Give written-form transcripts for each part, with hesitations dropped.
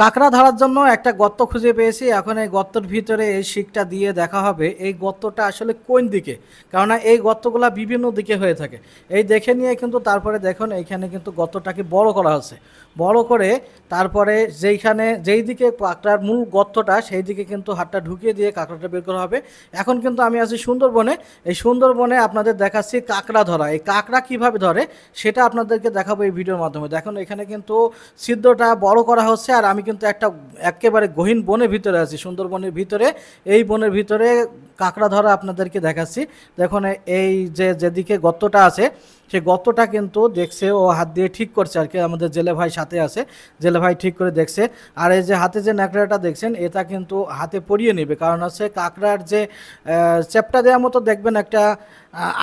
কাঁকড়া ধরার জন্য একটা গর্ত খুঁজে পেয়েছি। এখন এই গর্তের ভিতরে এই শিকটা দিয়ে দেখা হবে এই গর্তটা আসলে কোন দিকে, কেননা এই গর্তগুলা বিভিন্ন দিকে হয়ে থাকে। এই দেখে নিয়ে কিন্তু তারপরে দেখুন এইখানে কিন্তু গর্তটাকে বড় করা হচ্ছে। বড় করে তারপরে যেই দিকে কাঁকড়ার মূল গর্তটা সেই দিকে কিন্তু হাতটা ঢুকিয়ে দিয়ে কাঁকড়াটা বের করা হবে। এখন কিন্তু আমি আছি সুন্দরবনে। এই সুন্দরবনে আপনাদের দেখাচ্ছি কাঁকড়া ধরা। এই কাঁকড়া কিভাবে ধরে সেটা আপনাদেরকে দেখাবো এই ভিডিওর মাধ্যমে। দেখুন এখানে কিন্তু ছিদ্রটা বড় করা হচ্ছে, আর আমি কিন্তু একেবারে গহীন বনের ভিতরে আছি, সুন্দরবনের ভিতরে। এই বনের ভিতরে কাঁকড়া ধরা আপনাদেরকে দেখাচ্ছি। দেখুন এই যেদিকে গর্তটা আছে সেই গর্তটা কিন্তু দেখছে, ও হাত দিয়ে ঠিক করছে আর কি। আমাদের জেলে ভাই সাথে আছে, জেলে ভাই ঠিক করে দেখছে। আর এই যে হাতে যে ন্যাকড়াটা দেখছেন এটা কিন্তু হাতে পরিয়ে নেবে, কারণ হচ্ছে কাঁকড়ার যে চেপটা দেওয়ার মতো দেখবেন একটা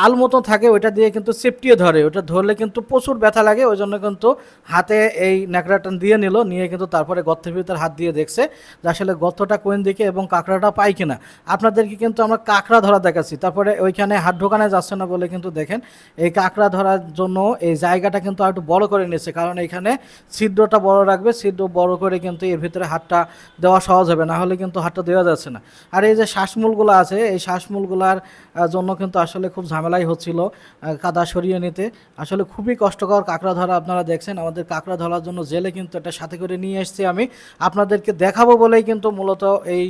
আল মতো থাকে, ওইটা দিয়ে কিন্তু চেপটিয়ে ধরে। ওটা ধরলে কিন্তু প্রচুর ব্যথা লাগে, ওই জন্য কিন্তু হাতে এই ন্যাকড়াটা দিয়ে নিয়ে কিন্তু তারপরে গর্তের ভিতর হাত দিয়ে দেখছে যে আসলে গর্তটা কোন দিকে এবং কাঁকড়াটা পাই কিনা। আপনাদেরকে কিন্তু আমরা কাঁকড়া ধরা দেখাচ্ছি। তারপরে ওইখানে হাত ঢোকানো যাচ্ছে না বলে কিন্তু দেখেন এই কাঁকড়া ধরার জন্য এই জায়গাটা কিন্তু আর একটু বড় করে নিয়েছে, কারণ এখানে ছিদ্রটা বড় রাখবে। ছিদ্র বড় করে কিন্তু এর ভিতরে হাতটা দেওয়া সহজ হবে, না হলে কিন্তু হাতটা দেওয়া যাচ্ছে না। আর এই যে শ্বাসমূলগুলো আছে, এই শ্বাসমূলগুলার জন্য কিন্তু আসলে খুব ঝামেলাই হচ্ছিল কাদা সরিয়ে নিতে। আসলে খুবই কষ্টকর কাঁকড়া ধরা। আপনারা দেখছেন আমাদের কাঁকড়া ধরার জন্য জেলে কিন্তু এটা সাথে করে নিয়ে এসেছি। আমি আপনাদেরকে দেখাবো বলেই কিন্তু মূলত এই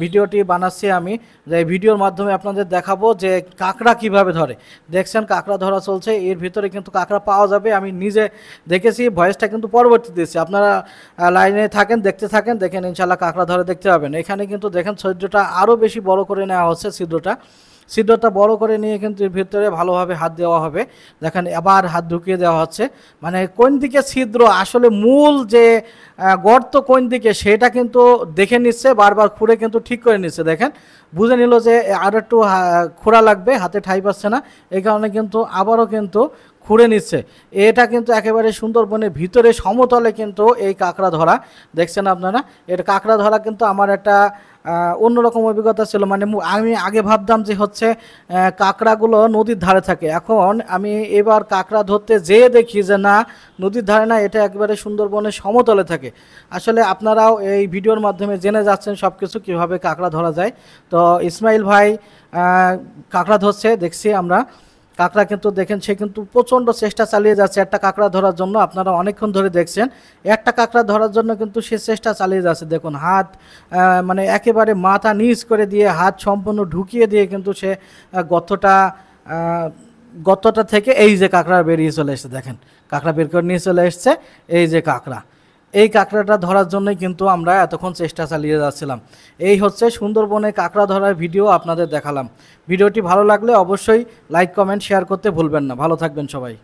ভিডিওটি বানাচ্ছি আমি, যে এই ভিডিওর মাধ্যমে আপনাদের দেখাবো যে কাঁকড়া কিভাবে ধরে। দেখছেন কাঁকড়া ধরা চলছে, এর ভিতরে কিন্তু কাঁকড়া পাওয়া যাবে। আমি নিজে দেখেছি, ভয়েসটা কিন্তু পরবর্তী দিচ্ছি। আপনারা লাইনে থাকেন, দেখতে থাকেন, দেখেন ইনশাল্লাহ কাঁকড়া ধরে দেখতে পাবেন। এখানে কিন্তু দেখেন ছিদ্রটা আরও বেশি বড় করে নেওয়া হচ্ছে। ছিদ্রটা বড় করে নিয়ে কিন্তু এর ভিতরে ভালোভাবে হাত দেওয়া হবে। দেখেন আবার হাত ঢুকিয়ে দেওয়া হচ্ছে, মানে কোন দিকে ছিদ্র আসলে মূল যে গর্ত কোন দিকে সেটা কিন্তু দেখে নিচ্ছে, বারবার খুঁড়ে কিন্তু ঠিক করে নিচ্ছে। দেখেন বুঝে নিল যে আর একটু খোঁড়া লাগবে, হাতে ঠাই পাচ্ছে না, এই কারণে কিন্তু আবারও কিন্তু খুঁড়ে নিচ্ছে। এটা কিন্তু একেবারে সুন্দরবনের ভিতরে সমতলে কিন্তু এই কাঁকড়া ধরা। দেখছেন আপনারা, এটা কাঁকড়া ধরা কিন্তু আমার একটা অন্যরকম অভিজ্ঞতা ছিল। মানে আমি আগে ভাবতাম যে হচ্ছে কাঁকড়াগুলো নদীর ধারে থাকে, এখন আমি এবার কাঁকড়া ধরতে যেয়ে দেখি যে না, নদীর ধারে না, এটা একেবারে সুন্দরবনের সমতলে থাকে। আসলে আপনারাও এই ভিডিওর মাধ্যমে জেনে যাচ্ছেন সব কিছু কীভাবে কাঁকড়া ধরা যায়। তো ইসমাইল ভাই কাঁকড়া ধরছে দেখছি আমরা। কাঁকড়া কিন্তু দেখেন সে কিন্তু প্রচণ্ড চেষ্টা চালিয়ে যাচ্ছে একটা কাঁকড়া ধরার জন্য। আপনারা অনেকক্ষণ ধরে দেখছেন একটা কাঁকড়া ধরার জন্য কিন্তু সে চেষ্টা চালিয়ে যাচ্ছে। দেখুন হাত মানে একেবারে মাথা নিচ করে দিয়ে হাত সম্পূর্ণ ঢুকিয়ে দিয়ে কিন্তু সে গর্তটা থেকে এই যে কাঁকড়া বেরিয়ে চলে এসেছে। দেখেন কাঁকড়া বের করে নিয়ে চলে এসছে, এই যে কাঁকড়া। এই কাঁকড়াটা ধরার জন্যই কিন্তু আমরা এতক্ষণ চেষ্টা চালিয়ে যাচ্ছিলাম। এই হচ্ছে সুন্দরবনে কাঁকড়া ধরার ভিডিও আপনাদের দেখালাম। ভিডিওটি ভালো লাগলে অবশ্যই লাইক কমেন্ট শেয়ার করতে ভুলবেন না। ভালো থাকবেন সবাই।